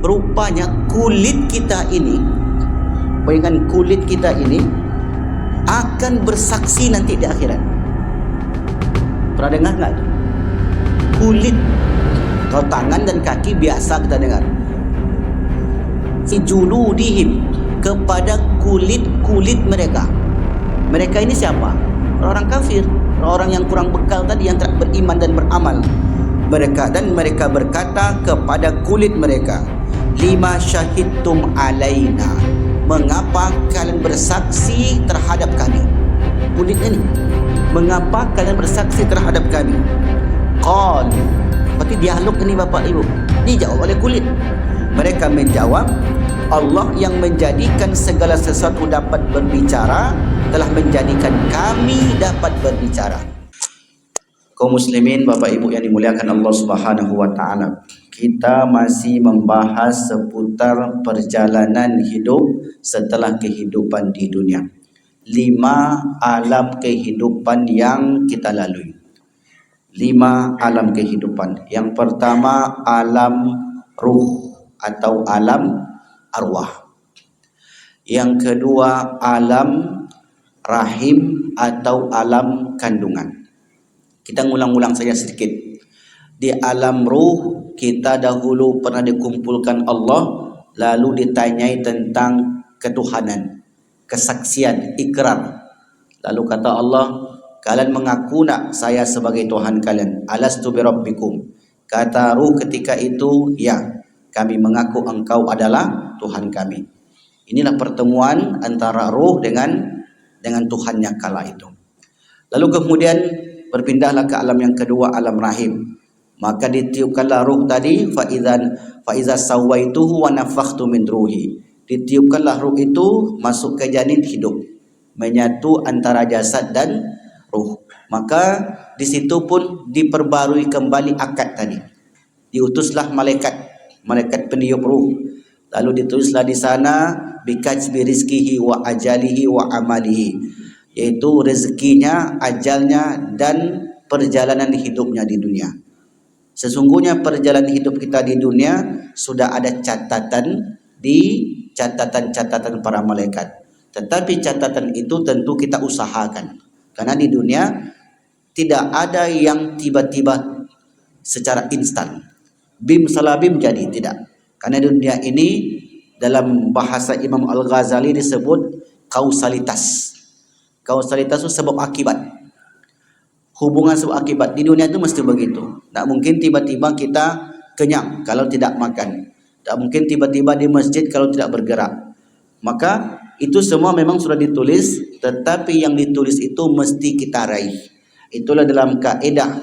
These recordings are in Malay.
rupanya kulit kita ini, bayangkan kulit kita ini akan bersaksi nanti di akhirat. Pernah dengar nggak? Kulit, kalau tangan dan kaki biasa kita dengar. Juludihim, kepada kulit-kulit mereka. Mereka ini siapa? Orang kafir, orang yang kurang bekal tadi, yang tak beriman dan beramal. Mereka berkata kepada kulit mereka, lima syahidtum alaina, mengapa kalian bersaksi terhadap kami? Kulit ini, mengapa kalian bersaksi terhadap kami? Qalu, berarti dialog ini Bapak Ibu dijawab oleh kulit. Mereka menjawab, Allah yang menjadikan segala sesuatu dapat berbicara telah menjadikan kami dapat berbicara. Kaum muslimin, Bapak Ibu yang dimuliakan Allah Subhanahu wa taala. Kita masih membahas seputar perjalanan hidup setelah kehidupan di dunia. 5 alam kehidupan yang kita lalui. 5 alam kehidupan. Yang pertama alam ruh atau alam arwah. Yang kedua alam rahim atau alam kandungan. Kita ngulang-ulang saja sedikit. Di alam ruh kita dahulu pernah dikumpulkan Allah, lalu ditanyai tentang ketuhanan, kesaksian, ikrar. Lalu kata Allah, kalian mengaku nak saya sebagai Tuhan kalian? Alastu birabbikum. Kata ruh ketika itu, ya, kami mengaku engkau adalah Tuhan kami. Inilah pertemuan antara ruh dengan Tuhannya kala itu. Lalu kemudian berpindahlah ke alam yang kedua, alam rahim. Maka ditiupkanlah ruh tadi, fa iza sawaituhu wa nafakhtu min ruhi. Ditiupkanlah ruh itu masuk ke janin hidup, menyatu antara jasad dan ruh. Maka di situ pun diperbarui kembali akad tadi. Diutuslah malaikat peniup ruh. Lalu ditulislah di sana bikajbi rizkihi wa ajalihi wa amalihi, yaitu rezekinya, ajalnya dan perjalanan hidupnya di dunia. Sesungguhnya perjalanan hidup kita di dunia sudah ada catatan di catatan para malaikat. Tetapi catatan itu tentu kita usahakan. Karena di dunia tidak ada yang tiba-tiba secara instan. Bim salabim jadi, tidak. Karena di dunia ini dalam bahasa Imam Al-Ghazali disebut kausalitas. Kausalitas itu sebab akibat. Hubungan sebab akibat. Di dunia itu mesti begitu. Tak mungkin tiba-tiba kita kenyang kalau tidak makan. Tak mungkin tiba-tiba di masjid kalau tidak bergerak. Maka itu semua memang sudah ditulis, tetapi yang ditulis itu mesti kita raih. Itulah dalam kaidah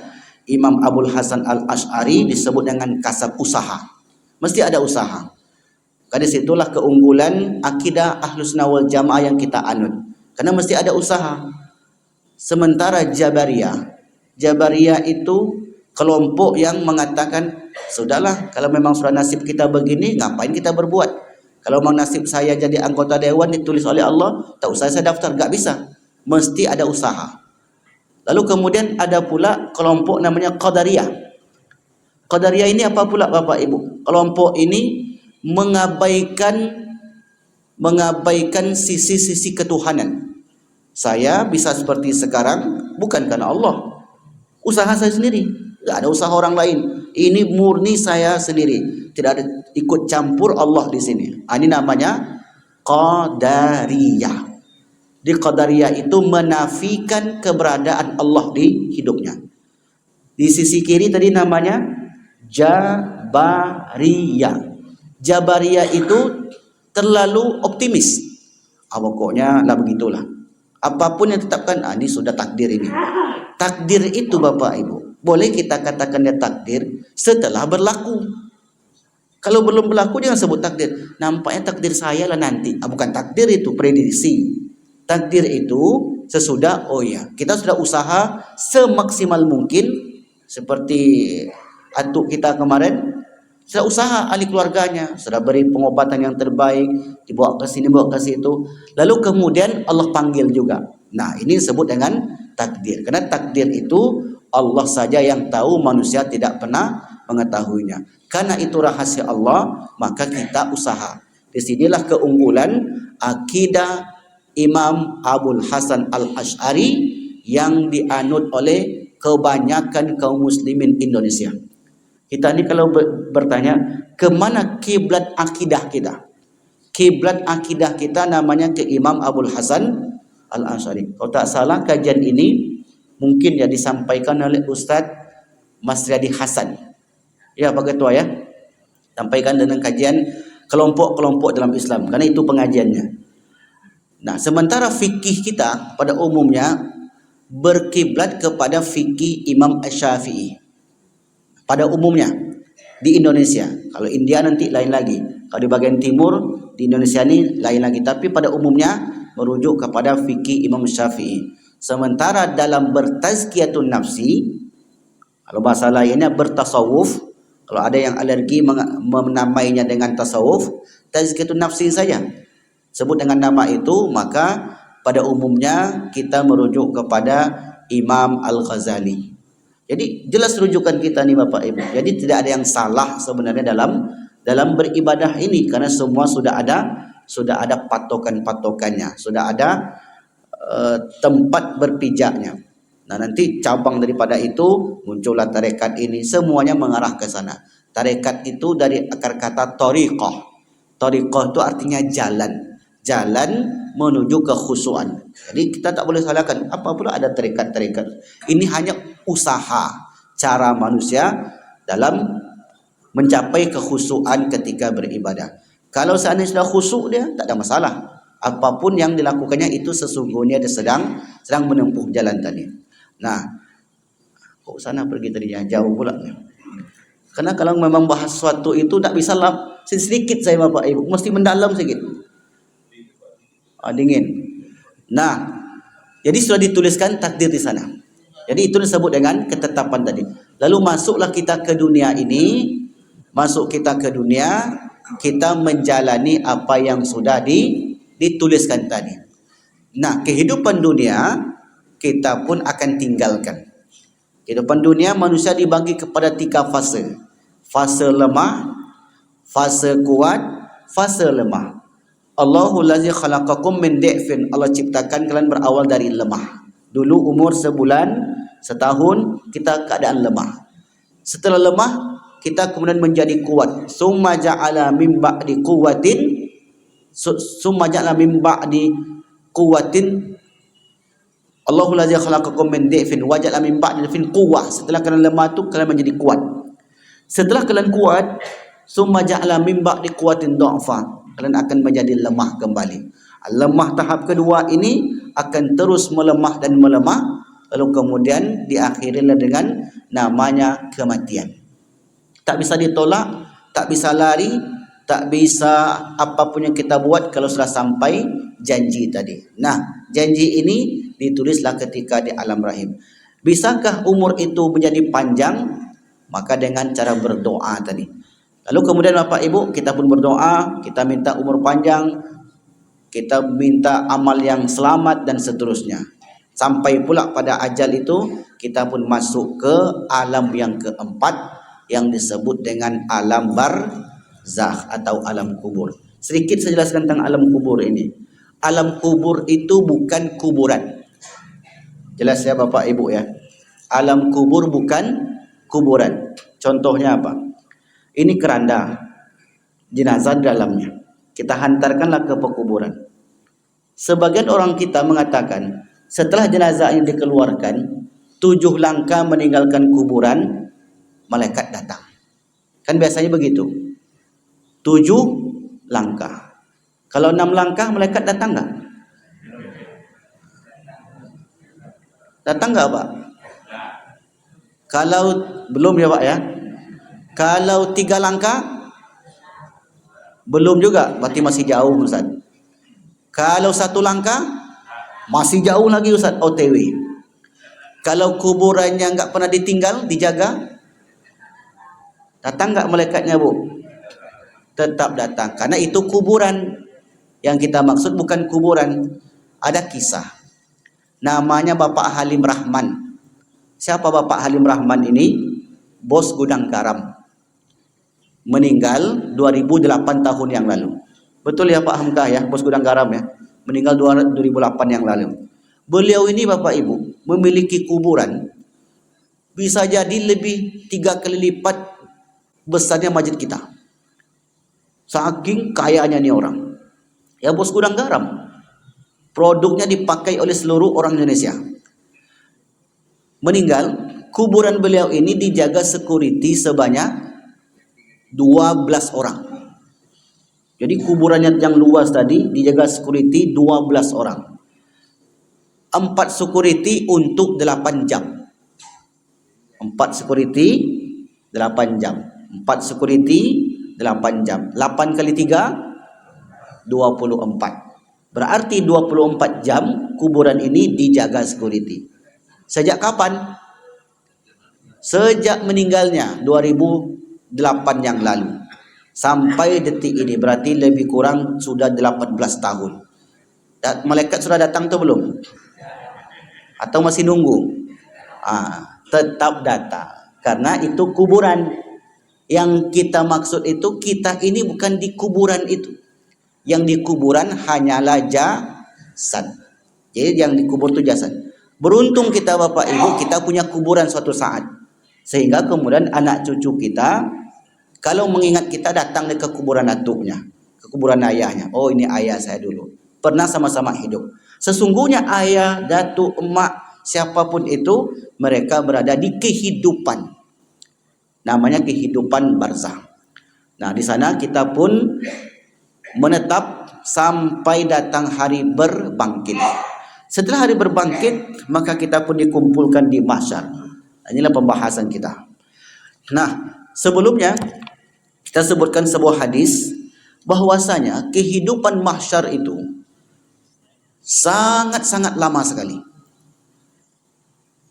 Imam Abul Hasan Al-Asy'ari disebut dengan kasab usaha. Mesti ada usaha. Karena situlah keunggulan akidah Ahlus Sunnah wal Jamaah yang kita anut. Karena mesti ada usaha. Sementara Jabariyah itu kelompok yang mengatakan, sudahlah kalau memang sudah nasib kita begini, ngapain kita berbuat? Kalau memang nasib saya jadi anggota dewan ditulis oleh Allah, tak usah saya daftar, gak bisa. Mesti ada usaha. Lalu kemudian ada pula kelompok namanya Qadariyah. Qadariyah ini apa pula Bapak Ibu? Kelompok ini mengabaikan sisi-sisi ketuhanan. Saya bisa seperti sekarang bukan karena Allah. Usaha saya sendiri, tidak ada usaha orang lain. Ini murni saya sendiri, tidak ada ikut campur Allah di sini. Ini namanya Qadariyah. Di Qadariyah itu menafikan keberadaan Allah di hidupnya. Di sisi kiri tadi namanya Jabariyah. Jabariyah itu terlalu optimis. Pokoknya lah begitulah. Apapun yang ditetapkan, ini sudah takdir ini. Takdir itu Bapak Ibu, boleh kita katakan dia takdir setelah berlaku. Kalau belum berlaku jangan sebut takdir. Nampaknya takdir saya lah nanti. Bukan takdir itu, prediksi. Takdir itu sesudah, oh ya, kita sudah usaha semaksimal mungkin. Seperti atuk kita kemarin, sudah usaha ahli keluarganya, sudah beri pengobatan yang terbaik, dibawa ke sini, bawa ke situ. Lalu kemudian Allah panggil juga. Nah, ini disebut dengan takdir. Karena takdir itu Allah saja yang tahu, manusia tidak pernah mengetahuinya. Karena itu rahasia Allah, maka kita usaha. Di sinilah keunggulan akidah Imam Abul Hasan Al-Asy'ari yang dianut oleh kebanyakan kaum muslimin Indonesia. Kita ni kalau bertanya, ke mana kiblat akidah kita? Kiblat akidah kita namanya ke Imam Abul Hasan Al-Asy'ari. Kalau tak salah kajian ini mungkin ya disampaikan oleh Ustaz Mas Riyadi Hasan. Ya, Pak Ketua ya. Sampaikan dengan kajian kelompok-kelompok dalam Islam, karena itu pengajiannya. Nah, sementara fikih kita pada umumnya berkiblat kepada fikih Imam Asy-Syafi'i. Pada umumnya di Indonesia. Kalau India nanti lain lagi. Kalau di bagian timur di Indonesia ini lain lagi. Tapi pada umumnya merujuk kepada fikih Imam Syafi'i. Sementara dalam bertazkiyatun nafsi, kalau bahasa lainnya bertasawuf, kalau ada yang alergi menamainya dengan tasawuf, tazkiyatun nafsi saja sebut dengan nama itu, maka pada umumnya kita merujuk kepada Imam Al-Ghazali. Jadi jelas rujukan kita nih Bapak Ibu. Jadi tidak ada yang salah sebenarnya dalam beribadah ini, karena semua sudah ada patokan-patokannya, sudah ada tempat berpijaknya. Nah, nanti cabang daripada itu muncullah tarekat ini, semuanya mengarah ke sana. Tarekat itu dari akar kata thariqah. Thariqah itu artinya jalan menuju kekhusyuan. Jadi kita tak boleh salahkan apa pula ada tarekat-tarekat. Ini hanya usaha cara manusia dalam mencapai kekhusyuan ketika beribadah. Kalau seandainya sudah khusyuk dia tak ada masalah. Apapun yang dilakukannya itu sesungguhnya dia sedang menempuh jalan tadi. Nah, kok sana pergi tadi jauh pula. Karena kalau memang bahas sesuatu itu tak bisa lah sedikit saya Bapak Ibu, mesti mendalam sedikit. Dingin. Nah, jadi sudah dituliskan takdir di sana. Jadi itu disebut dengan ketetapan tadi. Lalu masuklah kita ke dunia ini, kita menjalani apa yang sudah dituliskan tadi. Nah, kehidupan dunia kita pun akan tinggalkan. Kehidupan dunia manusia dibagi kepada 3 fase. Fase lemah, fase kuat, fase lemah. Allahul ladzi khalaqakum min di'fin. Allah ciptakan kalian berawal dari lemah. Dulu umur sebulan, setahun kita keadaan lemah. Setelah lemah kita kemudian menjadi kuat. Summa ja'ala min ba'di quwwatin Allahul ladzi khalaqakum min di'fin wa ja'ala min ba'di dhifin quwwah. Setelah kalian lemah tu kalian menjadi kuat. Setelah kalian kuat, summa ja'ala min ba'di quwwatin dha'fa. Kalian akan menjadi lemah kembali. Lemah tahap kedua ini akan terus melemah dan melemah, lalu kemudian diakhirilah dengan namanya kematian. Tak bisa ditolak, tak bisa lari, tak bisa apapun yang kita buat kalau sudah sampai janji tadi. Nah, janji ini ditulislah ketika di alam rahim. Bisakah umur itu menjadi panjang? Maka dengan cara berdoa tadi. Lalu kemudian Bapak Ibu, kita pun berdoa, kita minta umur panjang, kita minta amal yang selamat dan seterusnya. Sampai pula pada ajal itu, kita pun masuk ke alam yang keempat yang disebut dengan alam barzakh atau alam kubur. Sedikit saya jelaskan tentang alam kubur ini. Alam kubur itu bukan kuburan. Jelas ya Bapak Ibu ya. Alam kubur bukan kuburan. Contohnya apa? Ini keranda, jenazah di dalamnya. Kita hantarkanlah ke pekuburan. Sebagian orang kita mengatakan, setelah jenazah ini dikeluarkan, 7 langkah meninggalkan kuburan, malaikat datang. Kan biasanya begitu. 7 langkah. Kalau 6 langkah, malaikat datang enggak? Datang enggak Pak? Kalau belum ya Pak ya. Kalau 3 langkah belum juga, berarti masih jauh Ustaz. Kalau 1 langkah masih jauh lagi Ustaz, OTW. Kalau kuburannya enggak pernah ditinggal, dijaga, datang enggak malaikatnya Bu? Tetap datang, karena itu kuburan. Yang kita maksud bukan kuburan. Ada kisah. Namanya Bapak Halim Rahman. Siapa Bapak Halim Rahman ini? Bos gudang garam. meninggal 2008 tahun yang lalu. Betul ya Pak Hamka ya, bos gudang garam ya. Meninggal 2008 yang lalu. Beliau ini Bapak Ibu memiliki kuburan bisa jadi lebih 3 kali lipat besarnya masjid kita. Saking kayanya nih orang. Ya bos gudang garam. Produknya dipakai oleh seluruh orang Indonesia. Meninggal, kuburan beliau ini dijaga security sebanyak 12 orang. Jadi kuburannya yang luas tadi dijaga security 12 orang. 4 security untuk 8 jam. 4 security 8 jam. 4 security 8 jam. 8 kali 3 24. Berarti 24 jam kuburan ini dijaga security. Sejak kapan? Sejak meninggalnya 2008 yang lalu sampai detik ini, berarti lebih kurang sudah 18 tahun. Malaikat sudah datang atau belum? Atau masih nunggu? Tetap datang. Karena itu kuburan. Yang kita maksud itu, kita ini bukan di kuburan itu. Yang di kuburan hanyalah jasad. Jadi yang dikubur itu jasad. Beruntung kita Bapak Ibu, kita punya kuburan suatu saat. Sehingga kemudian anak cucu kita, kalau mengingat kita datang ke kuburan datuknya, ke kuburan ayahnya. Oh ini ayah saya dulu. Pernah sama-sama hidup. Sesungguhnya ayah, datuk, emak, siapapun itu, mereka berada di kehidupan. Namanya kehidupan barzah. Nah di sana kita pun menetap sampai datang hari berbangkit. Setelah hari berbangkit, maka kita pun dikumpulkan di mahsyar. Inilah pembahasan kita. Nah, sebelumnya kita sebutkan sebuah hadis bahwasanya kehidupan mahsyar itu sangat-sangat lama sekali.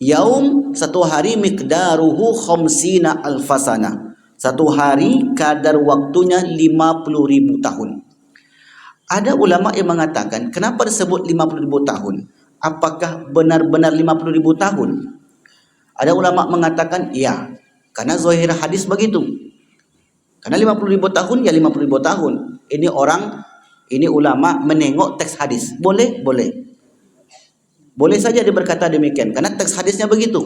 Yaum, satu hari miqdaruhu khamsina alfasana. Satu hari kadar waktunya 50.000 tahun. Ada ulama yang mengatakan, kenapa disebut 50.000 tahun? Apakah benar-benar 50.000 tahun? Ada ulama mengatakan, ya, karena zahir hadis begitu. Karena 50.000 tahun, ya 50.000 tahun. Ini ulama menengok teks hadis. Boleh? Boleh. Boleh saja dia berkata demikian, karena teks hadisnya begitu.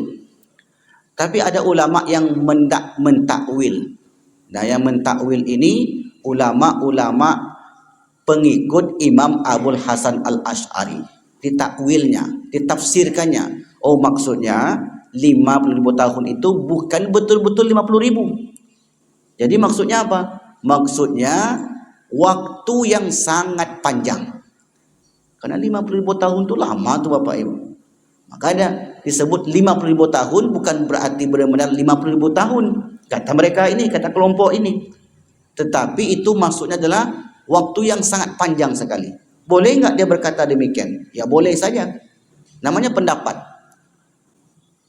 Tapi ada ulama yang mentakwil. Nah, yang mentakwil ini ulama-ulama pengikut Imam Abul Hasan Al-Asy'ari. Ditakwilnya, ditafsirkannya. Oh maksudnya 50.000 tahun itu bukan betul-betul 50.000. Jadi maksudnya apa? Maksudnya waktu yang sangat panjang. Karena 50.000 tahun itu lama tuh Bapak Ibu. Makanya disebut 50.000 tahun bukan berarti benar-benar 50.000 tahun. Kata mereka ini, kata kelompok ini. Tetapi itu maksudnya adalah waktu yang sangat panjang sekali. Boleh enggak dia berkata demikian? Ya boleh saja. Namanya pendapat.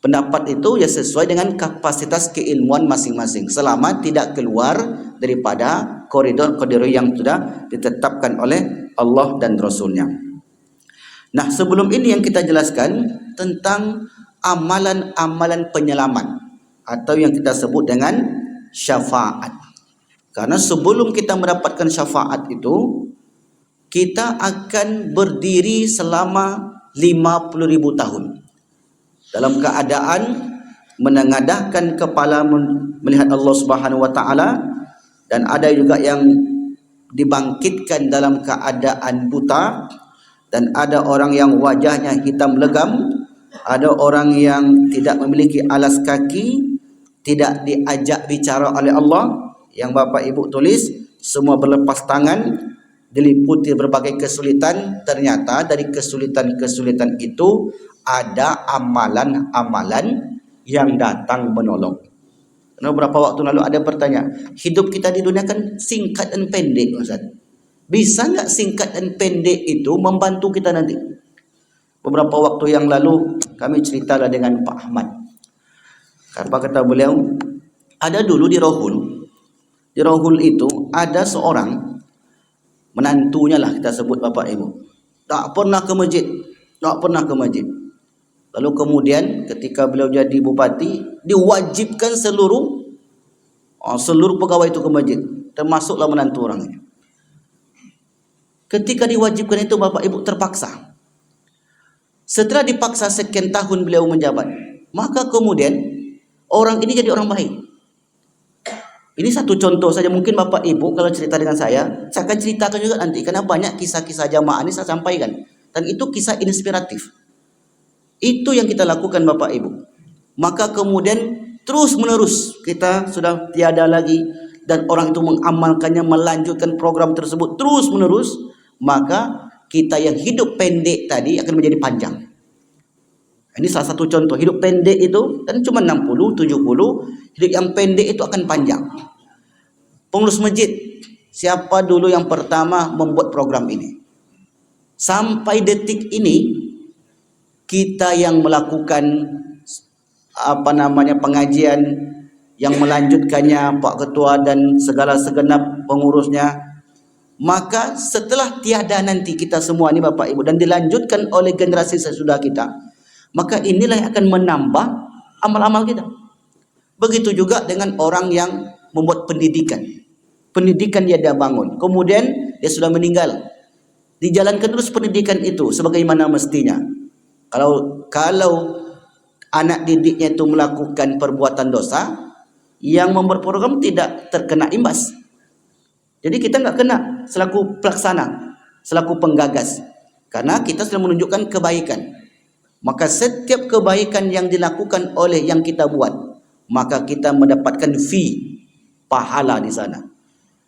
Pendapat itu ya sesuai dengan kapasitas keilmuan masing-masing. Selama tidak keluar daripada koridor-koridor yang sudah ditetapkan oleh Allah dan Rasulnya. Nah sebelum ini yang kita jelaskan tentang amalan-amalan penyelamat. Atau yang kita sebut dengan syafaat. Karena sebelum kita mendapatkan syafaat itu, kita akan berdiri selama 50.000 tahun. Dalam keadaan menengadahkan kepala melihat Allah Subhanahu wa taala, dan ada juga yang dibangkitkan dalam keadaan buta, dan ada orang yang wajahnya hitam legam, ada orang yang tidak memiliki alas kaki, tidak diajak bicara oleh Allah, yang Bapak Ibu tulis semua berlepas tangan, diliputi berbagai kesulitan. Ternyata dari kesulitan-kesulitan itu ada amalan-amalan yang datang menolong. Karena beberapa waktu lalu ada bertanya, hidup kita di dunia kan singkat dan pendek Ustaz. Bisa nggak singkat dan pendek itu membantu kita nanti? Beberapa waktu yang lalu kami ceritalah dengan Pak Ahmad. Apa kata beliau? Ada dulu di Rohul. Di Rohul itu ada seorang menantunya lah kita sebut Bapak Ibu. Tak pernah ke masjid. Tak pernah ke masjid. Lalu kemudian ketika beliau jadi bupati, diwajibkan seluruh Seluruh pegawai itu ke masjid, termasuklah menantu orangnya. Ketika diwajibkan itu Bapak Ibu terpaksa. Setelah dipaksa sekian tahun beliau menjabat, maka kemudian orang ini jadi orang baik. Ini satu contoh saja, mungkin Bapak Ibu kalau cerita dengan saya akan ceritakan juga nanti, karena banyak kisah-kisah jamaah ini saya sampaikan, dan itu kisah inspiratif. Itu yang kita lakukan Bapak Ibu. Maka kemudian terus menerus kita sudah tiada lagi, dan orang itu mengamalkannya, melanjutkan program tersebut terus menerus, maka kita yang hidup pendek tadi akan menjadi panjang. Ini salah satu contoh. Hidup pendek itu kan cuma 60, 70. Hidup yang pendek itu akan panjang. Pengurus masjid, siapa dulu yang pertama membuat program ini? Sampai detik ini kita yang melakukan pengajian, yang melanjutkannya Pak Ketua dan segala segenap pengurusnya. Maka setelah tiada nanti kita semua ini Bapak Ibu, dan dilanjutkan oleh generasi sesudah kita, maka inilah yang akan menambah amal-amal kita. Begitu juga dengan orang yang membuat pendidikan. Pendidikan dia bangun, kemudian dia sudah meninggal, dijalankan terus pendidikan itu sebagaimana mestinya. Kalau anak didiknya itu melakukan perbuatan dosa, yang membuat program tidak terkena imbas. Jadi kita nggak kena selaku pelaksana, selaku penggagas, karena kita sudah menunjukkan kebaikan. Maka setiap kebaikan yang dilakukan oleh yang kita buat, maka kita mendapatkan fee, pahala di sana.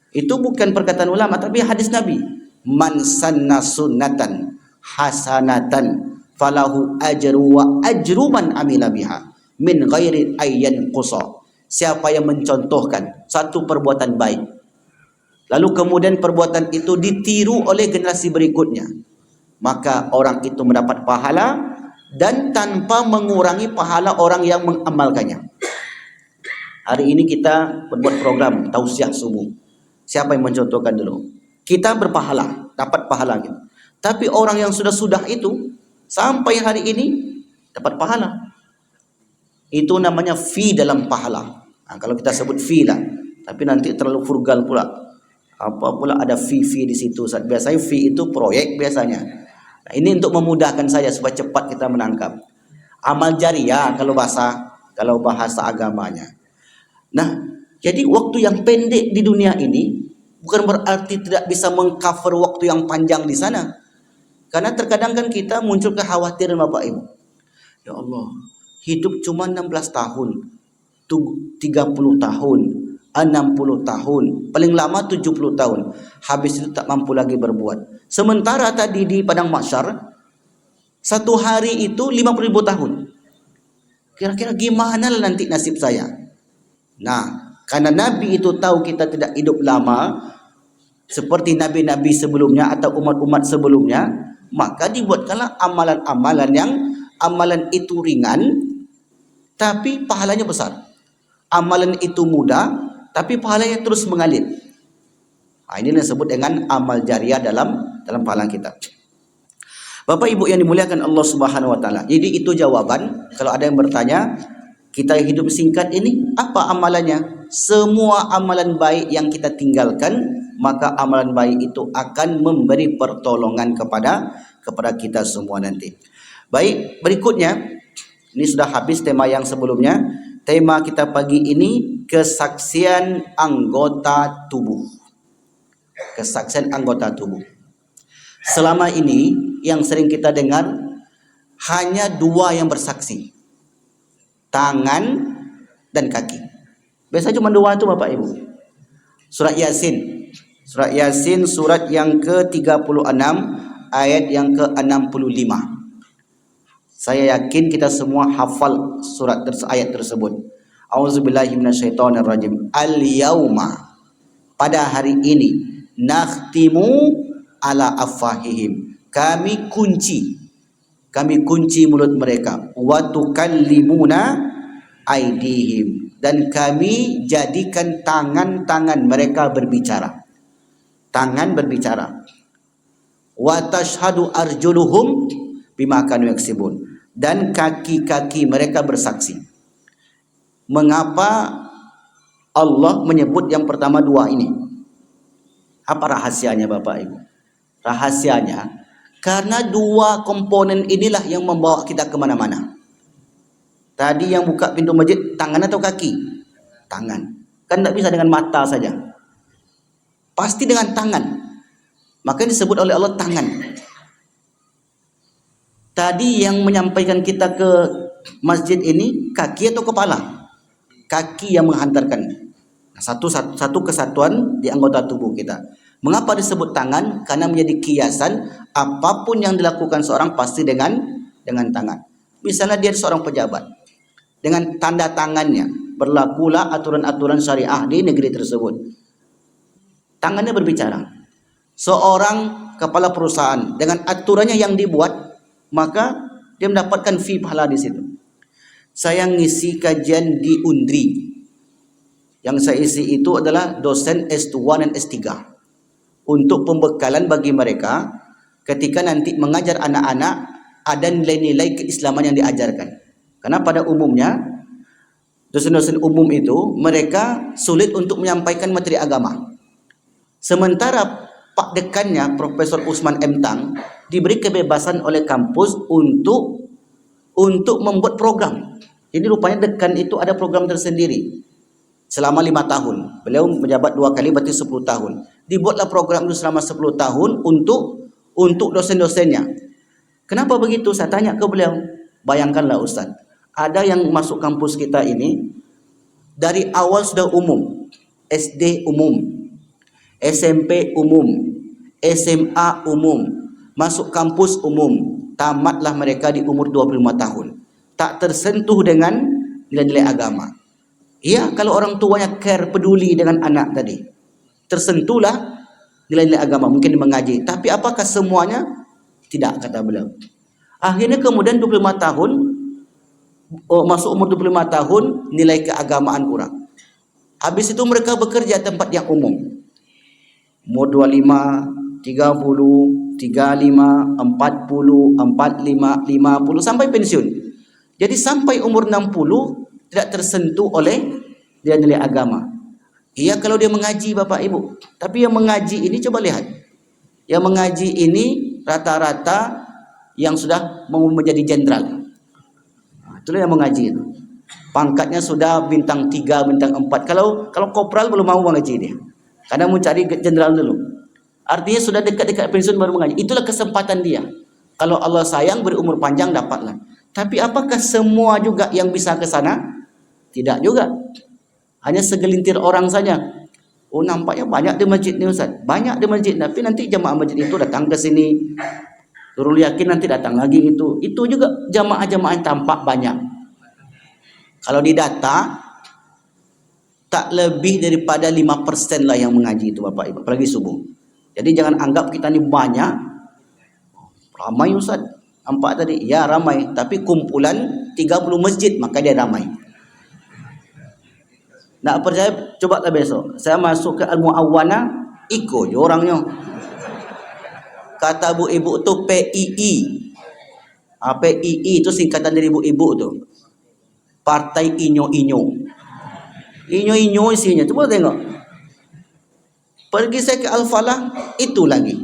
Itu bukan perkataan ulama, tapi hadis Nabi. Man sanna sunnatan hasanatan falahu ajru wa ajru man amila biha min ghairi ayyan qusa. Siapa yang mencontohkan satu perbuatan baik, lalu kemudian perbuatan itu ditiru oleh generasi berikutnya, maka orang itu mendapat pahala dan tanpa mengurangi pahala orang yang mengamalkannya. Hari ini kita berbuat program tausiah subuh. Siapa yang mencontohkan dulu? Kita berpahala, dapat pahala gitu. Tapi orang yang sudah itu sampai hari ini dapat pahala. Itu namanya fee dalam pahala. Nah, kalau kita sebut fee lah, tapi nanti terlalu frugal pula. Apa pula ada fee di situ? Biasanya fee itu proyek biasanya. Nah, ini untuk memudahkan saya supaya cepat kita menangkap. Amal jariah kalau bahasa agamanya. Nah, jadi waktu yang pendek di dunia ini bukan berarti tidak bisa mengcover waktu yang panjang di sana. Karena terkadang kan kita muncul kekhawatiran Bapak Ibu. Ya Allah, hidup cuma 16 tahun, 30 tahun, 60 tahun, paling lama 70 tahun. Habis itu tak mampu lagi berbuat. Sementara tadi di padang mahsyar, satu hari itu 50.000 tahun. Kira-kira gimana lah nanti nasib saya? Nah, karena Nabi itu tahu kita tidak hidup lama seperti nabi-nabi sebelumnya atau umat-umat sebelumnya, maka dibuatkanlah amalan-amalan yang amalan itu ringan tapi pahalanya besar. Amalan itu mudah tapi pahalanya terus mengalir. Nah, ini yang disebut dengan amal jariah dalam pahala kita. Bapak Ibu yang dimuliakan Allah Subhanahu wa taala. Jadi itu jawaban kalau ada yang bertanya, kita hidup singkat ini apa amalannya? Semua amalan baik yang kita tinggalkan, maka amalan baik itu akan memberi pertolongan kepada kita semua nanti. Baik, berikutnya ini sudah habis tema yang sebelumnya. Tema kita pagi ini kesaksian anggota tubuh. Kesaksian anggota tubuh. Selama ini yang sering kita dengar hanya dua yang bersaksi, tangan dan kaki. Biasanya cuma dua itu Bapak Ibu. Surat Yasin. Surat Yasin surat yang ke-36 ayat yang ke-65. Saya yakin kita semua hafal ayat tersebut. Auzubillahi minasyaitonirrajim. Al-yauma, pada hari ini, nakhtimu ala afahihim. Kami kunci mulut mereka. Wa tukallimuna aidihim, dan kami jadikan tangan-tangan mereka berbicara. Tangan berbicara. Wa tashhadu arjuluhum bima kanu yaksibun, dan kaki-kaki mereka bersaksi. Mengapa Allah menyebut yang pertama dua ini? Apa rahasianya Bapak Ibu? Rahasianya karena dua komponen inilah yang membawa kita kemana-mana. Tadi yang buka pintu masjid tangan atau kaki? Tangan. Kan tidak bisa dengan mata saja. Pasti dengan tangan. Makanya disebut oleh Allah tangan. Tadi yang menyampaikan kita ke masjid ini kaki atau kepala? Kaki yang menghantarkan. Satu kesatuan di anggota tubuh kita. Mengapa disebut tangan? Karena menjadi kiasan apapun yang dilakukan seorang pasti dengan tangan. Misalnya dia seorang pejabat, dengan tanda tangannya berlakulah aturan-aturan syariah di negeri tersebut. Tangannya berbicara. Seorang kepala perusahaan dengan aturannya yang dibuat, maka dia mendapatkan fee pahala di situ. Saya ngisi kajian di Undri. Yang saya isi itu adalah dosen S2 dan S3 untuk pembekalan bagi mereka ketika nanti mengajar anak-anak ada nilai-nilai keislaman yang diajarkan. Karena pada umumnya dosen-dosen umum itu mereka sulit untuk menyampaikan materi agama. Sementara Pak Dekannya Profesor Usman M. Tang diberi kebebasan oleh kampus untuk membuat program. Jadi rupanya dekan itu ada program tersendiri. Selama 5 tahun. Beliau menjabat 2 kali berarti 10 tahun. Dibuatlah program itu selama 10 tahun untuk dosen-dosennya. Kenapa begitu? Saya tanya ke beliau. Bayangkanlah Ustaz. Ada yang masuk kampus kita ini dari awal sudah umum. SD umum. SMP umum. SMA umum. Masuk kampus umum. Tamatlah mereka di umur 25 tahun. Tak tersentuh dengan nilai-nilai agama. Iya, kalau orang tuanya care, peduli dengan anak tadi, tersentuhlah nilai-nilai agama, mungkin mengaji. Tapi apakah semuanya? Tidak, kata beliau. Akhirnya kemudian 25 tahun, masuk umur 25 tahun, nilai keagamaan kurang. Habis itu mereka bekerja tempat yang umum. Umur 25, 30, 35, 40, 45, 50, sampai pensiun. Jadi sampai umur 60, tidak tersentuh oleh nilai-nilai agama. Iya kalau dia mengaji Bapak Ibu. Tapi yang mengaji ini coba lihat. Yang mengaji ini rata-rata yang sudah mau menjadi jenderal. Itulah yang mengaji itu. Pangkatnya sudah bintang 3, bintang 4. Kalau kopral belum mau mengaji dia. Karena mau cari jenderal dulu. Artinya sudah dekat-dekat pensiun baru mengaji. Itulah kesempatan dia. Kalau Allah sayang beri umur panjang dapatlah. Tapi apakah semua juga yang bisa ke sana? Tidak juga. Hanya segelintir orang saja. Oh nampaknya banyak di masjid ni Ustaz. Banyak di masjid. Tapi nanti jamaah masjid itu datang ke sini. Turun yakin nanti datang lagi itu. Itu juga jamaah-jamaah yang tampak banyak. Kalau didata, tak lebih daripada 5% lah yang mengaji itu Bapak Ibu. Apalagi subuh. Jadi jangan anggap kita ni banyak. Ramai Ustaz. Nampak tadi? Ya ramai. Tapi kumpulan 30 masjid. Maka dia ramai. Nak percaya, coba besok. Saya masuk ke Al-Mu'awwana, ikut je orangnya. Kata bu ibu tu PII. PII itu singkatan dari bu ibu tu. Partai Inyo-Inyo. Inyo-Inyo isinya. Coba tengok. Pergi saya ke Al-Falah, itu lagi.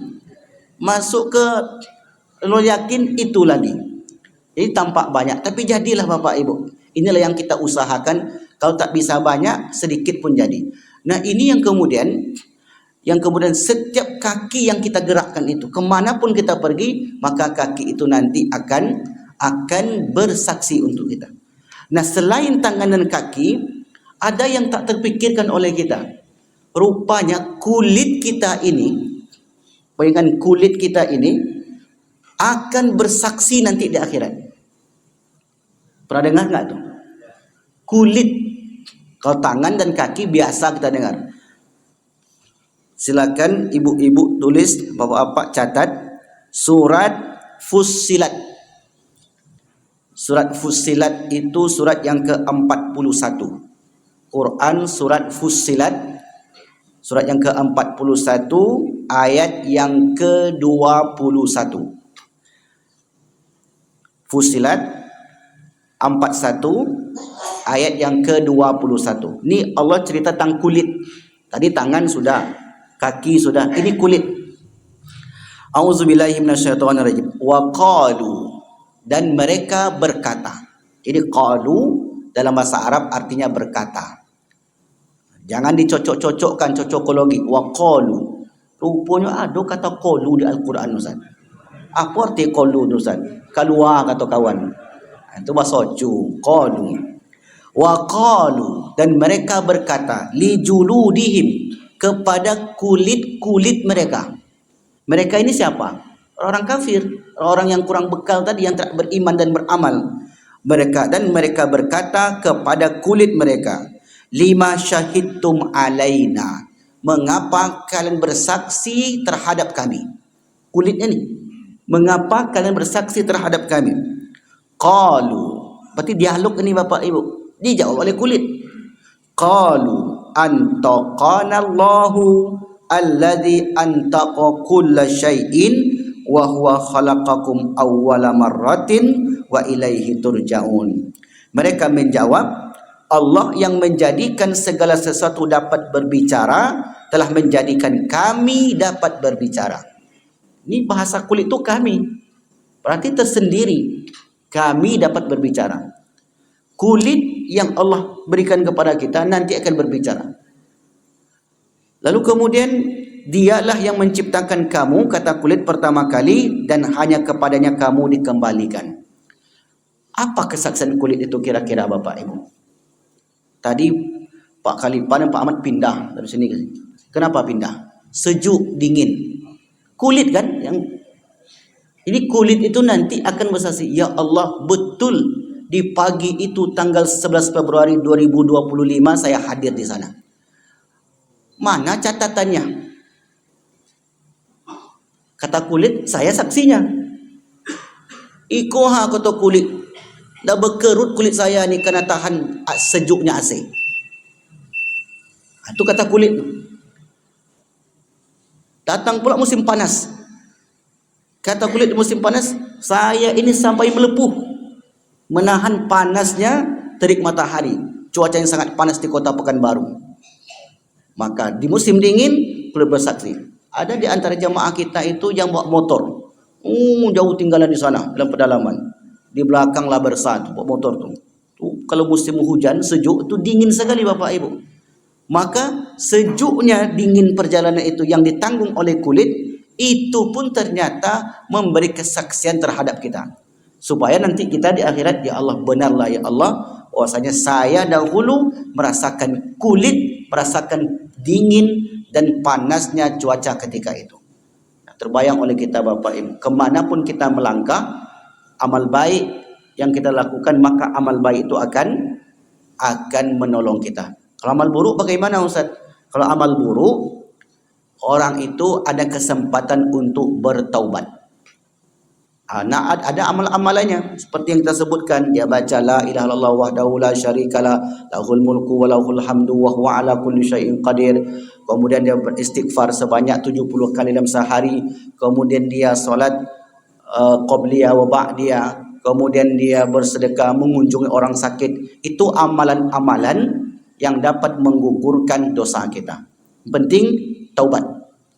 Masuk ke Nurul Yakin, itu lagi. Jadi tampak banyak. Tapi jadilah Bapak Ibu. Inilah yang kita usahakan. Kalau tak bisa banyak, sedikit pun jadi. Nah ini yang kemudian setiap kaki yang kita gerakkan itu, kemanapun kita pergi, maka kaki itu nanti akan bersaksi untuk kita. Nah selain tangan dan kaki, ada yang tak terpikirkan oleh kita. Rupanya kulit kita ini, bayangkan kulit kita ini akan bersaksi nanti di akhirat. Pernah dengar nggak tuh? Kulit. Kalau tangan dan kaki biasa kita dengar. Silakan ibu-ibu tulis, bapak-bapak catat surat Fussilat. Surat Fussilat itu surat yang ke-41. Quran surat Fussilat surat yang ke-41 ayat yang ke-21. Fussilat 41 ayat yang ke-21. Ni Allah cerita tentang kulit. Tadi tangan sudah, kaki sudah, ini kulit. Auzubillahi minasyaitonirrajim. Wa qalu, dan mereka berkata. Jadi qalu dalam bahasa Arab artinya berkata. Jangan dicocok-cocokkan cocokologi. Wa qalu. Rupanya ada kata qalu di Al-Quran, Ustaz. Apa arti qalu tu, Ustaz? Keluar kata kawan. Itu bahasa Ju. Qalu. Wa qalu, dan mereka berkata li juludihim, kepada kulit-kulit mereka. Mereka ini siapa? Orang kafir, orang yang kurang bekal tadi, yang tak beriman dan beramal. Mereka berkata kepada kulit mereka, lima syahidtum alaina, mengapa kalian bersaksi terhadap kami? Kulit ini, mengapa kalian bersaksi terhadap kami? Qalu, berarti dialog ini Bapak Ibu, dijawab oleh kulit. Qalu antaqana Allahu alladhi antaqa kulla syai'in wa huwa khalaqakum awwala marratin wa ilaihi turja'un. Mereka menjawab, Allah yang menjadikan segala sesuatu dapat berbicara telah menjadikan kami dapat berbicara. Ini bahasa kulit itu kami, berarti tersendiri. Kami dapat berbicara. Kulit yang Allah berikan kepada kita nanti akan berbicara. Lalu kemudian dialah yang menciptakan kamu, kata kulit pertama kali, dan hanya kepadanya kamu dikembalikan. Apa kesaksian kulit itu kira-kira Bapak Ibu? Tadi Pak Khalifah dan Pak Ahmad pindah dari sini ke sini. Kenapa pindah? Sejuk, dingin. Kulit kan yang ini, kulit itu nanti akan bersaksi, ya Allah, betul di pagi itu tanggal 11 Februari 2025 saya hadir di sana. Mana catatannya? Kata kulit, saya saksinya. Ikoha kata kulit, dah berkerut kulit saya ni kena tahan sejuknya AC. Itu kata kulit. Datang pula musim panas. Kata kulit di musim panas, saya ini sampai melepuh menahan panasnya terik matahari. Cuaca yang sangat panas di kota Pekanbaru. Maka di musim dingin kulit bersaksi. Ada di antara jamaah kita itu yang bawa motor, jauh tinggalan di sana dalam pedalaman. Di belakang lah bersatu bawa motor tu. Kalau musim hujan sejuk itu dingin sekali Bapak Ibu. Maka sejuknya dingin perjalanan itu yang ditanggung oleh kulit, itu pun ternyata memberi kesaksian terhadap kita, supaya nanti kita di akhirat, ya Allah, benarlah ya Allah, bahwasanya saya dahulu merasakan kulit, merasakan dingin dan panasnya cuaca ketika itu. Terbayang oleh kita Bapak Ibu, kemanapun kita melangkah, amal baik yang kita lakukan, maka amal baik itu akan menolong kita. Kalau amal buruk bagaimana Ustaz? Kalau amal buruk, orang itu ada kesempatan untuk bertaubat. Nah, ada amal-amalannya seperti yang kita sebutkan, dia baca la ilaha illallah wahdahu la syarikalah, lahul mulku wa lahul hamdu wa huwa ala kulli syai'in qadir. Kemudian dia beristighfar sebanyak 70 kali dalam sehari. Kemudian dia solat qabliyah wa ba'diyah. Kemudian dia bersedekah, mengunjungi orang sakit. Itu amalan-amalan yang dapat menggugurkan dosa kita. Penting taubat,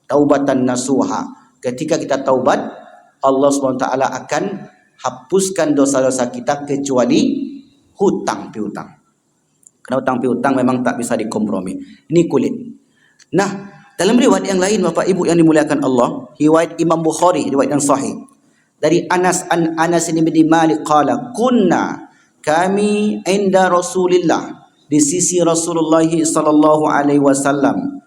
taubatan nasuha. Ketika kita taubat, Allah SWT akan hapuskan dosa-dosa kita, kecuali hutang piutang. Karena hutang piutang memang tak bisa dikompromi. Ini kulit. Nah, dalam riwayat yang lain Bapak Ibu yang dimuliakan Allah, riwayat Imam Bukhari, riwayat yang sahih, dari Anas bin Malik qala, kunna, kami inda Rasulillah, di sisi Rasulullah sallallahu alaihi wasallam.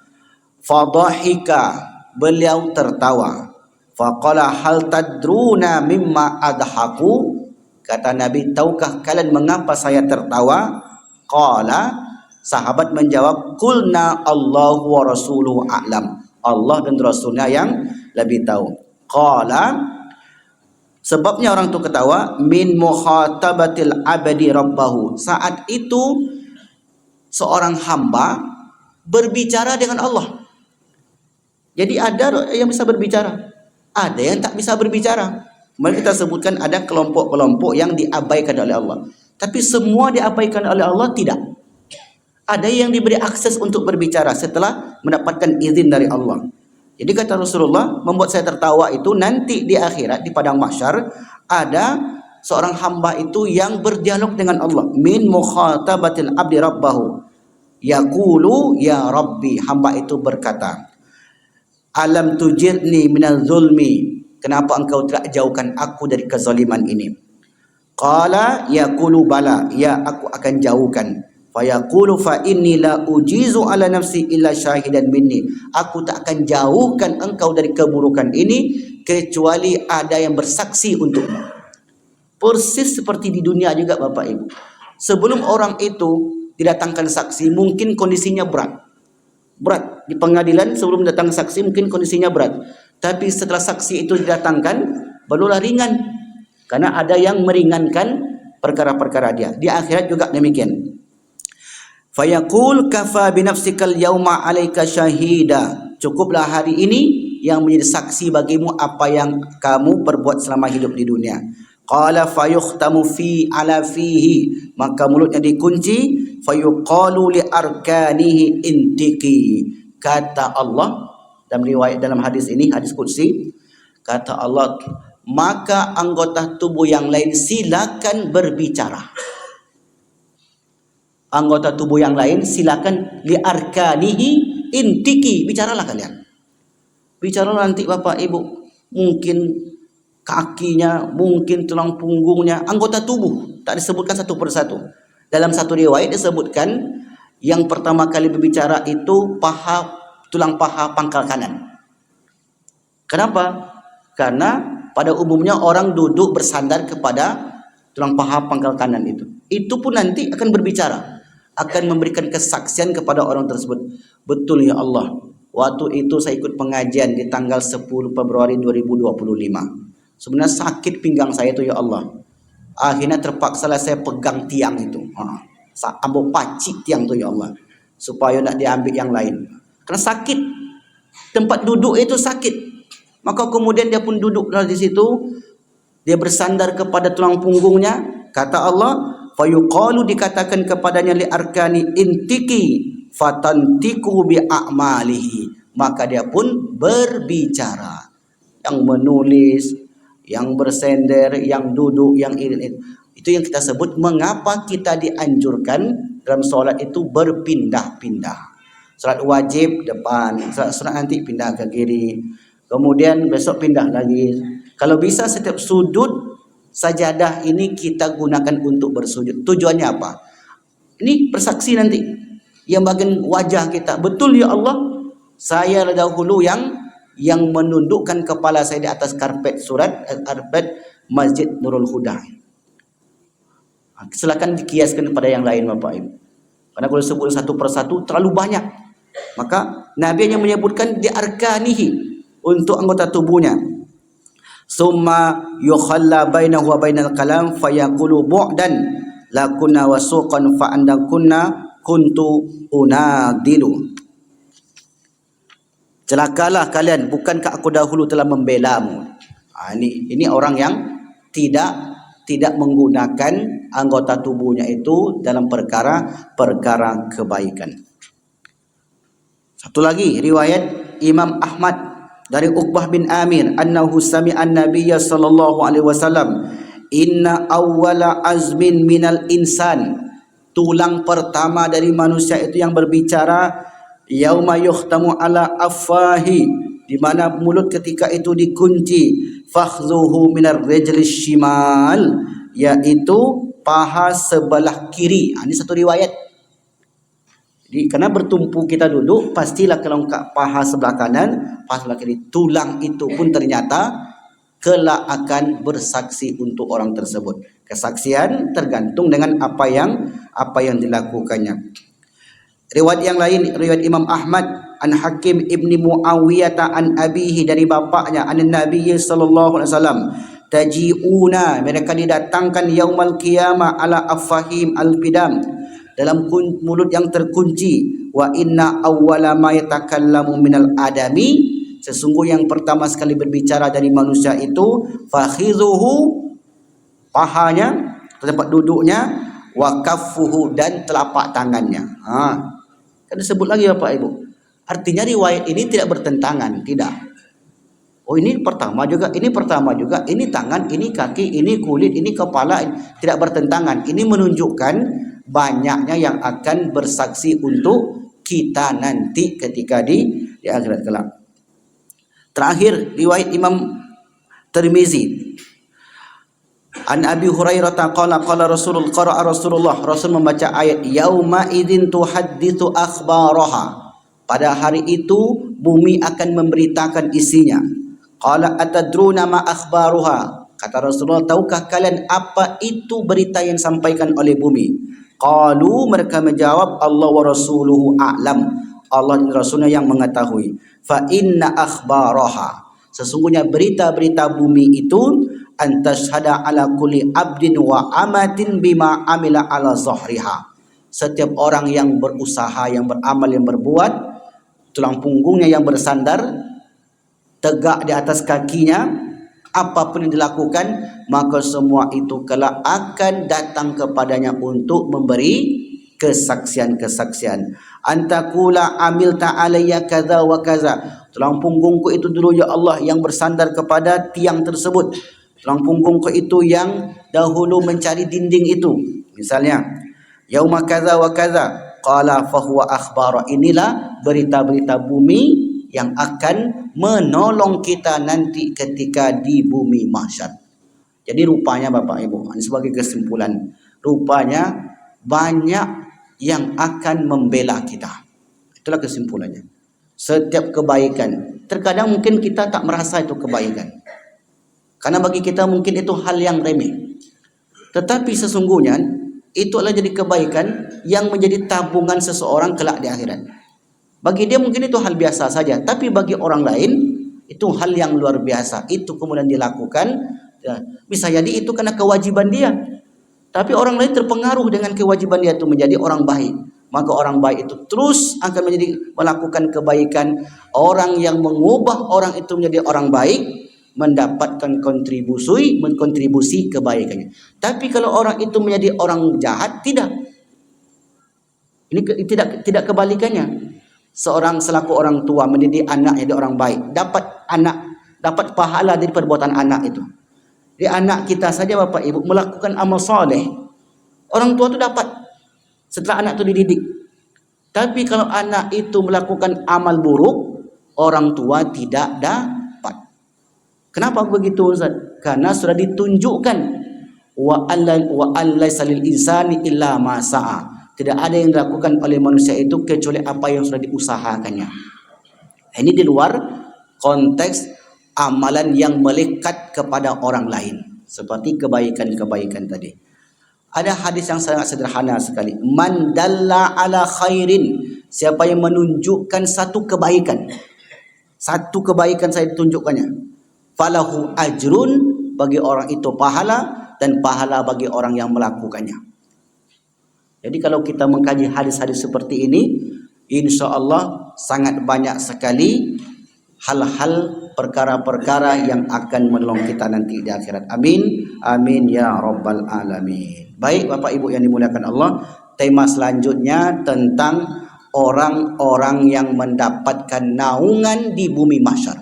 Fadhahika, beliau tertawa. Faqala hal tadruna mimma adhaku, kata Nabi, tahukah kalian mengapa saya tertawa? Qala, sahabat menjawab, qulna Allahu wa rasuluhu a'lam, Allah dan Rasulnya yang lebih tahu. Qala, sebabnya orang itu ketawa, min mukhatabatil abdi rabbahu, saat itu seorang hamba berbicara dengan Allah. Jadi ada yang bisa berbicara, ada yang tak bisa berbicara. Mari kita sebutkan ada kelompok-kelompok yang diabaikan oleh Allah. Tapi semua diabaikan oleh Allah? Tidak. Ada yang diberi akses untuk berbicara setelah mendapatkan izin dari Allah. Jadi kata Rasulullah, membuat saya tertawa itu, nanti di akhirat di padang mahsyar ada seorang hamba itu yang berdialog dengan Allah. Min mukhatabatil abdi rabbahu. Yaqulu ya Rabbi, hamba itu berkata, alam tujirni minal zulmi, kenapa engkau tidak jauhkan aku dari kezaliman ini? Qala yaqulu bala, ya aku akan jauhkan. Fa yaqulu fa inni la ujizu ala nafsi illa syahidan minni, aku tak akan jauhkan engkau dari keburukan ini kecuali ada yang bersaksi untukmu. Persis seperti di dunia juga Bapak Ibu. Sebelum orang itu didatangkan saksi, mungkin kondisinya berat. Berat di pengadilan, sebelum datang saksi mungkin kondisinya berat. Tapi setelah saksi itu didatangkan, barulah ringan. Karena ada yang meringankan perkara-perkara dia. Di akhirat juga demikian. Fayaqul kafa binafsikal yauma 'alaika syahida. Cukuplah hari ini yang menjadi saksi bagimu apa yang kamu perbuat selama hidup di dunia. Qala fayukhtamu fi ala fihi, maka mulutnya dikunci. Fayuqalu li arkanihi intiki, kata Allah dalam riwayat, dalam hadis ini, hadis qudsi, kata Allah, maka anggota tubuh yang lain silakan berbicara. Anggota tubuh yang lain silakan, li arkanihi intiki, bicaralah kalian. Bicaralah nanti Bapak Ibu, mungkin kakinya, mungkin tulang punggungnya, anggota tubuh tak disebutkan satu persatu. Dalam satu riwayat disebutkan yang pertama kali berbicara itu tulang paha pangkal kanan. Kenapa? Karena pada umumnya orang duduk bersandar kepada tulang paha pangkal kanan itu. Itu pun nanti akan berbicara, akan memberikan kesaksian kepada orang tersebut. Betul ya Allah, waktu itu saya ikut pengajian di tanggal 10 Februari 2025. Sebenarnya sakit pinggang saya itu ya Allah. Akhirnya terpaksa saya pegang tiang itu. Ambil pacik tiang itu ya Allah. Supaya nak diambil yang lain. Karena sakit. Tempat duduk itu sakit. Maka kemudian dia pun duduk di situ. Dia bersandar kepada tulang punggungnya. Kata Allah, fayuqalu, dikatakan kepadanya, li arkani intiki fatantiku bi a'malihi, maka dia pun berbicara. Yang menulis, yang bersender, yang duduk, yang ini. Itu yang kita sebut mengapa kita dianjurkan dalam solat itu berpindah-pindah. Solat wajib depan, solat nanti pindah ke kiri, kemudian besok pindah lagi. Kalau bisa setiap sudut sajadah ini kita gunakan untuk bersujud. Tujuannya apa? Ini bersaksi nanti yang bagian wajah kita. Betul ya Allah, saya dahulu yang menundukkan kepala saya di atas karpet Masjid Nurul Huda. Silakan dikiaskan kepada yang lain Bapak Ibu. Karena kalau sebut satu persatu terlalu banyak. Maka Nabi hanya menyebutkan di arkanihi, untuk anggota tubuhnya. Summa yukhalla bainahu wa bainal kalam fayaqulu bu'dan lakunna wasuqan fa andakunna kuntu unadilu. Celakalah kalian, bukankah aku dahulu telah membelamu? Ini orang yang tidak menggunakan anggota tubuhnya itu dalam perkara kebaikan. Satu lagi riwayat Imam Ahmad dari Uqbah bin Amir, annahu sami'a an-nabiyya sallallahu alaihi wasallam, inna awwala azmin minal insan, tulang pertama dari manusia itu yang berbicara, yauma yukhtamu ala afwahi, di mana mulut ketika itu dikunci, fakhzuhu minar rijlis shimal, yaitu paha sebelah kiri. Ini satu riwayat. Jadi karena bertumpu kita duduk, pastilah kalau paha sebelah kanan, paha sebelah kiri. Tulang itu pun ternyata kelak akan bersaksi untuk orang tersebut. Kesaksian tergantung dengan apa yang dilakukannya. Riwayat yang lain, riwayat Imam Ahmad an Hakim ibni Muawiyah an abihi, dari bapaknya, an Nabi sallallahu alaihi wasallam, taji'una, mereka didatangkan yaumal qiyamah ala afahim al-qidam, dalam mulut yang terkunci, wa inna awwala ma yatakallamu minal adami, sesungguhnya yang pertama sekali berbicara dari manusia itu, fakhizuhu, pahanya, tempat duduknya, wa kaffuhu, dan telapak tangannya. Kan disebut lagi Bapak Ibu. Artinya riwayat ini tidak bertentangan, tidak. Oh ini pertama juga, ini tangan, ini kaki, ini kulit, ini kepala, tidak bertentangan. Ini menunjukkan banyaknya yang akan bersaksi untuk kita nanti ketika di akhirat kelak. Terakhir riwayat Imam Tirmizi. An Abi Hurairah qala Rasulullah membaca ayat yauma idzin tuhadditsu akhbaraha. Pada hari itu bumi akan memberitakan isinya. Qala atadruna ma akhbaruha. Kata Rasulullah, tahukah kalian apa itu berita yang disampaikan oleh bumi? Qalu, mereka menjawab, Allah wa rasuluhu a'lam. Allah dan Rasulnya yang mengetahui. Fa inna akhbaraha. Sesungguhnya berita-berita bumi itu antashhada ala kulli abdin wa amatin bima amila ala zahriha. Setiap orang yang berusaha, yang beramal, yang berbuat, tulang punggungnya yang bersandar, tegak di atas kakinya, apapun yang dilakukan, maka semua itu kelak akan datang kepadanya untuk memberi kesaksian-kesaksian. Antakula amil ta'alayya kaza wa kaza. Tulang punggungku itu dulu ya Allah yang bersandar kepada tiang tersebut. Tulang punggungku itu yang dahulu mencari dinding itu. Misalnya, yauma kaza wa kaza. Qala fahuwa akhbara. Inilah berita-berita bumi yang akan menolong kita nanti ketika di bumi mahsyar. Jadi rupanya Bapak Ibu, ini sebagai kesimpulan, rupanya banyak yang akan membela kita. Itulah kesimpulannya. Setiap kebaikan, terkadang mungkin kita tak merasa itu kebaikan, karena bagi kita mungkin itu hal yang remeh. Tetapi sesungguhnya itu adalah jadi kebaikan yang menjadi tabungan seseorang kelak di akhirat. Bagi dia mungkin itu hal biasa saja, tapi bagi orang lain itu hal yang luar biasa. Itu kemudian dilakukan, ya, bisa jadi itu karena kewajiban dia. Tapi orang lain terpengaruh dengan kewajiban dia itu menjadi orang baik. Maka orang baik itu terus akan menjadi melakukan kebaikan. Orang yang mengubah orang itu menjadi orang baik mendapatkan kontribusi kebaikannya. Tapi kalau orang itu menjadi orang jahat, tidak. Ini tidak kebalikannya. Seorang selaku orang tua mendidik anak jadi orang baik, dapat pahala dari perbuatan anak itu. Di anak kita saja Bapak Ibu melakukan amal soleh, orang tua itu dapat setelah anak itu dididik. Tapi kalau anak itu melakukan amal buruk, orang tua tidak dapat. Kenapa begitu Ustaz? Karena sudah ditunjukkan wa allaisa lil insani illa ma sa'a. Tidak ada yang dilakukan oleh manusia itu kecuali apa yang sudah diusahakannya. Ini di luar konteks amalan yang melekat kepada orang lain, seperti kebaikan-kebaikan tadi. Ada hadis yang sangat sederhana sekali. Man dalla ala khairin. Siapa yang menunjukkan satu kebaikan saya ditunjukkannya. Falahu ajrun, bagi orang itu pahala, dan pahala bagi orang yang melakukannya. Jadi kalau kita mengkaji hadis-hadis seperti ini, insya Allah sangat banyak sekali hal-hal, perkara-perkara yang akan menolong kita nanti di akhirat. Amin, amin ya rabbal alamin. Baik Bapak Ibu yang dimuliakan Allah, tema selanjutnya tentang orang-orang yang mendapatkan naungan di bumi mahsyar.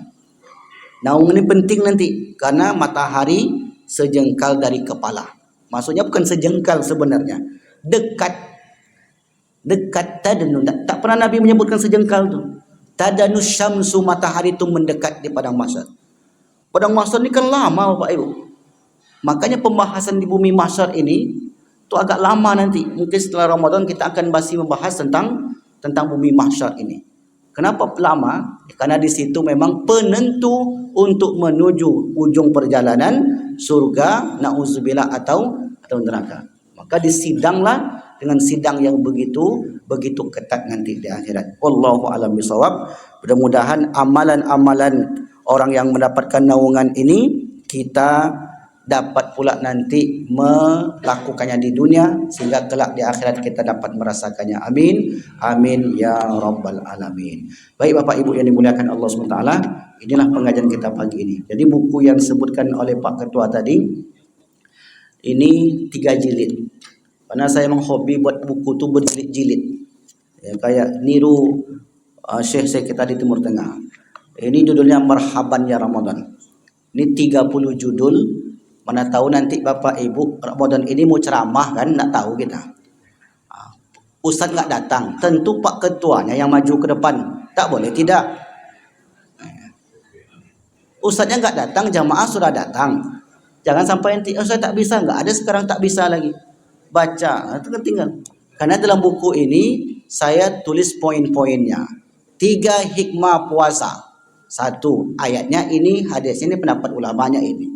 Naungan ini penting nanti, karena matahari sejengkal dari kepala. Maksudnya bukan sejengkal sebenarnya, dekat tadanu. Tak pernah Nabi menyebutkan sejengkal tu. Tadanu syamsu, matahari itu mendekat di padang mahsyar. Padang mahsyar ini kan lama Bapak Ibu. Makanya pembahasan di bumi mahsyar ini tu agak lama nanti. Mungkin setelah Ramadan kita akan masih membahas tentang bumi mahsyar ini. Kenapa lama? Karena di situ memang penentu untuk menuju ujung perjalanan surga, na'udzubillah, atau neraka. Maka disidanglah dengan sidang yang begitu ketat nanti di akhirat. Wallahu a'lam bishawab. Mudah-mudahan amalan-amalan orang yang mendapatkan naungan ini kita dapat pula nanti melakukannya di dunia, sehingga kelak di akhirat kita dapat merasakannya. Amin, amin ya rabbal alamin. Baik Bapak Ibu yang dimuliakan Allah SWT, inilah pengajian kita pagi ini. Jadi buku yang disebutkan oleh Pak Ketua tadi ini 3 jilid. Karena saya memang hobi buat buku tu berjilid-jilid. Ya, kayak niru Syekh saya kita di Timur Tengah. Ini judulnya Marhaban Ya Ramadan. Ini 30 judul. Mana tahu nanti Bapak Ibu Ramadan ini mau ceramah kan, nak tahu kita. Ustaz nggak datang, tentu Pak Ketuanya yang maju ke depan. Tak boleh tidak. Ustaznya nggak datang, jamaah sudah datang. Jangan sampai nanti Ustaz tak bisa, nggak ada sekarang tak bisa lagi. Baca, itu tinggal. Karena dalam buku ini saya tulis poin-poinnya. 3 hikmah puasa. 1, ayatnya ini, hadisnya ini, pendapat ulamanya ini.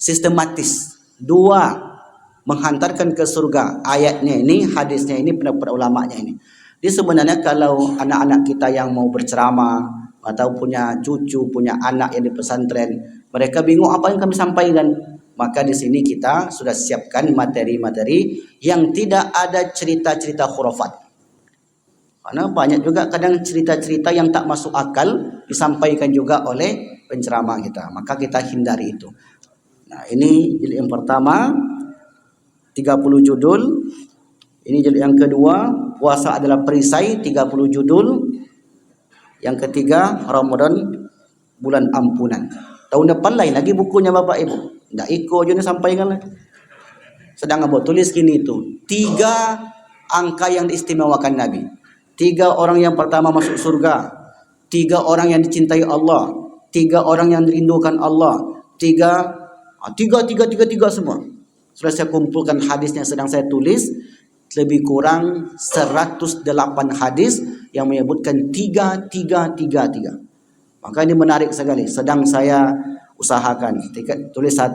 Sistematis. 2, menghantarkan ke surga. Ayatnya ini, hadisnya ini, pendapat ulamanya ini. Jadi sebenarnya kalau anak-anak kita yang mau berceramah atau punya cucu, punya anak yang di pesantren, mereka bingung apa yang kami sampaikan. Maka di sini kita sudah siapkan materi-materi yang tidak ada cerita-cerita khurafat. Karena banyak juga kadang cerita-cerita yang tak masuk akal disampaikan juga oleh penceramah kita. Maka kita hindari itu. Nah, ini jilid yang pertama, 30 judul. Ini jilid yang kedua, puasa adalah perisai, 30 judul. Yang ketiga, Ramadan bulan ampunan. Tahun depan lain lagi bukunya Bapak Ibu. Tidak ikut je sampaikan lah. Sedang Abu tulis gini itu. 3 angka yang diistimewakan Nabi. 3 orang yang pertama masuk surga. 3 orang yang dicintai Allah. 3 orang yang dirindukan Allah. 3 semua. Sudah saya kumpulkan hadisnya, sedang saya tulis. Lebih kurang 108 hadis yang menyebutkan 3. Maka ini menarik sekali. Sedang saya usahakan tulis 1,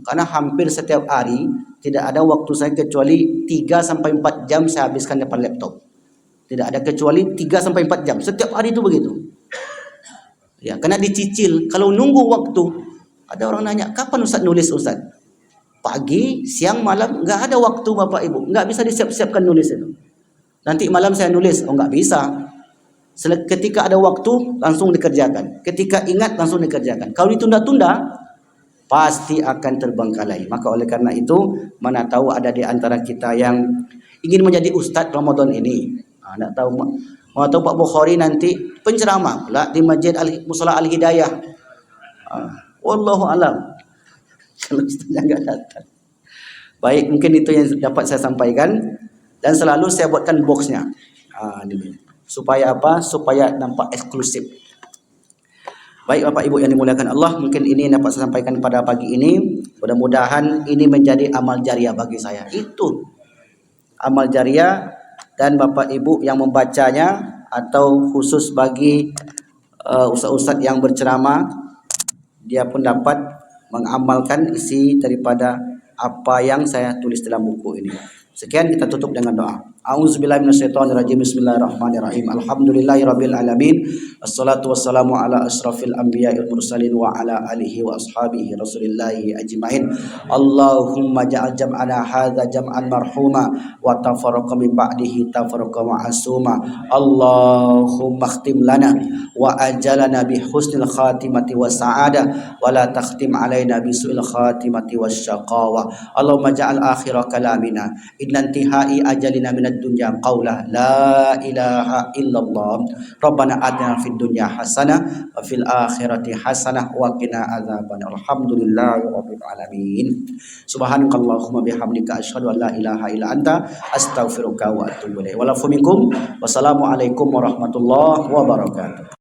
karena hampir setiap hari tidak ada waktu saya kecuali 3-4 jam saya habiskan depan laptop. Tidak ada kecuali 3-4 jam. Setiap hari itu begitu. Ya, karena dicicil. Kalau nunggu waktu, ada orang nanya, kapan Ustaz nulis Ustaz? Pagi, siang, malam, enggak ada waktu Bapak Ibu. Enggak bisa disiap-siapkan nulis itu. Nanti malam saya nulis, enggak bisa. Ketika ada waktu langsung dikerjakan. Ketika ingat langsung dikerjakan. Kalau ditunda-tunda pasti akan terbengkalai. Maka oleh karena itu, mana tahu ada di antara kita yang ingin menjadi ustadz Ramadan ini. Nak tahu, mau tahu Pak Bukhari nanti penceramah pula di Masjid Mushola Al Hidayah. Wallahu alam. Kalau ustaznya enggak datang. Baik, mungkin itu yang dapat saya sampaikan, dan selalu saya buatkan boxnya. Ini. Supaya apa? Supaya nampak eksklusif. Baik Bapak Ibu yang dimuliakan Allah, mungkin ini yang dapat saya sampaikan pada pagi ini. Mudah-mudahan ini menjadi amal jariah bagi saya. Itu amal jariah, dan Bapak Ibu yang membacanya atau khusus bagi ustaz-ustaz yang berceramah, dia pun dapat mengamalkan isi daripada apa yang saya tulis dalam buku ini. Sekian, kita tutup dengan doa. A'udzubillahi minasyaitonirrajim. Bismillahirrahmanirrahim. Alhamdulillahirabbil alamin. Wassalatu wassalamu ala asyrafil anbiya'i wal mursalin wa ala alihi wa ashabihi rasulillahi ajmain. Allahumma ja'al jam'ana hadza jam'an marhuma wa tafarraqa min ba'dihi tafarraqa ma'asuma. Allahumma khtim lana wa ajalana bi husnil khatimati was sa'adah wa la takhtim alaina bi su'il khatimati wasyaqawa. Allahumma ja'al akhir kalamina inna intihai ajalina minad dunya qawla la ilaha illallah. Rabbana atina fid dunya hasanah wa fil akhirati hasanah wa qina adzabannar. Alhamdulillahi rabbil alamin. Subhanakallahumma bihamdika asyhadu an la ilaha illa anta astaghfiruka wa atubu ilaik. Walafu minkum. Wassalamu alaikum warahmatullahi wabarakatuh.